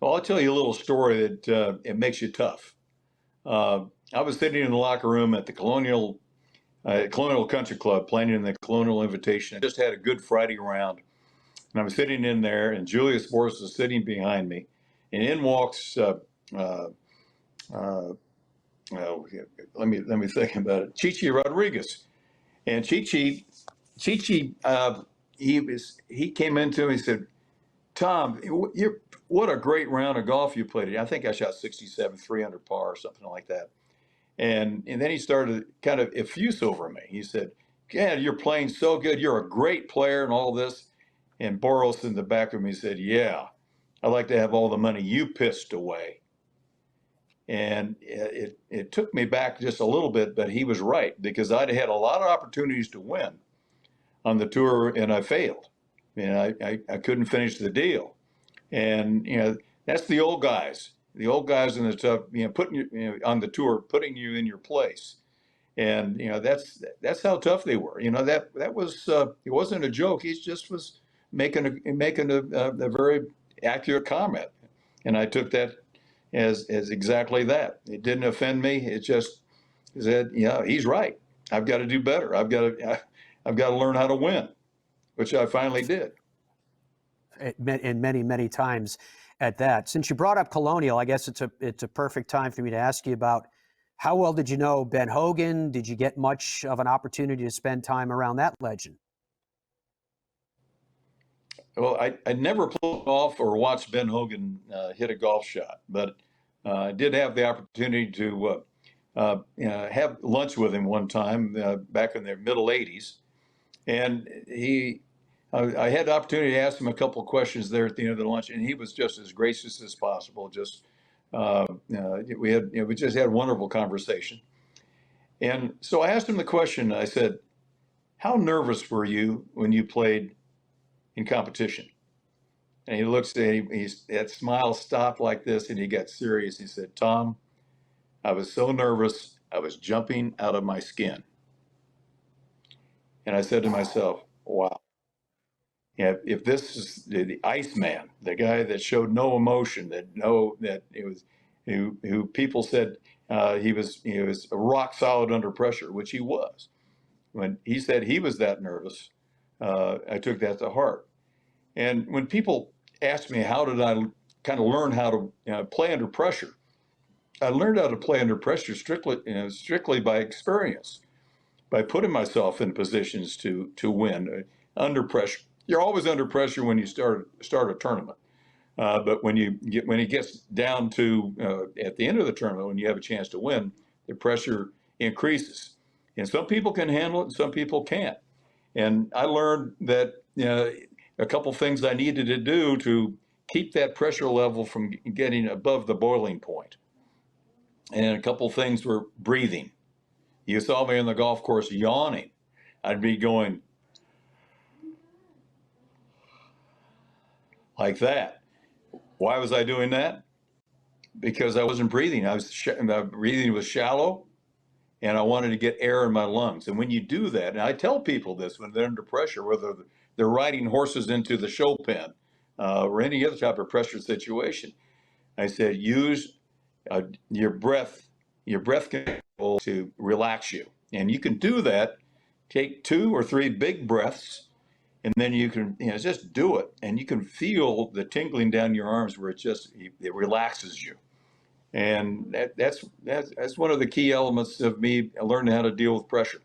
Well, I'll tell you a little story that it makes you tough. Uh, I was sitting in the locker room at the Colonial Country Club playing in the Colonial Invitation. I just had a good Friday round, and I was sitting in there, and Julius Boris was sitting behind me, and in walks. Uh, uh, well, let me think about it. Chichi Rodriguez, and Chichi, he came into me and said, "Tom, what a great round of golf you played. I think I shot 67, 300 par or something like that." And then he started kind of effuse over me. He said, "Yeah, you're playing so good. You're a great player and all this." And Boros in the back of me said, "Yeah, I'd like to have all the money you pissed away." And it took me back just a little bit, but he was right because I'd had a lot of opportunities to win on the tour and I failed. I couldn't finish the deal. And, that's the old guys. The old guys in the tough, putting you, on the tour, putting you in your place. And that's how tough they were. That was it wasn't a joke. He just was making a very accurate comment, and I took that as exactly that. It didn't offend me. It just said, yeah, he's right. I've got to do better. I've got to learn how to win, which I finally did. And many, many times at that. Since you brought up Colonial, I guess it's a perfect time for me to ask you about how well did you know Ben Hogan? Did you get much of an opportunity to spend time around that legend? Well, I never played golf or watched Ben Hogan hit a golf shot, but I did have the opportunity to have lunch with him one time back in the middle '80s, and I had the opportunity to ask him a couple of questions there at the end of the lunch, and he was just as gracious as possible. Just we just had a wonderful conversation, and so I asked him the question. I said, "How nervous were you when you played in competition?" And he looks at me, that smile stopped like this, and he got serious. He said, "Tom, I was so nervous, I was jumping out of my skin." And I said to myself, wow, if this is the Iceman, the guy that showed no emotion, that it was, who people said he was rock solid under pressure, which he was. When he said he was that nervous, I took that to heart. And when people ask me how did I kind of learn how to play under pressure, I learned how to play under pressure strictly by experience, by putting myself in positions to win under pressure. You're always under pressure when you start a tournament, but when it gets down to at the end of the tournament, when you have a chance to win, the pressure increases, and some people can handle it, and some people can't. And I learned that a couple things I needed to do to keep that pressure level from getting above the boiling point. And a couple things were breathing. You saw me on the golf course yawning. I'd be going like that. Why was I doing that? Because I wasn't breathing. My breathing was shallow, and I wanted to get air in my lungs. And when you do that, and I tell people this when they're under pressure, whether they're riding horses into the show pen or any other type of pressure situation, I said, use your breath control to relax you. And you can do that. Take 2 or 3 big breaths, and then you can just do it, and you can feel the tingling down your arms where it relaxes you. And that's one of the key elements of me learning how to deal with pressure.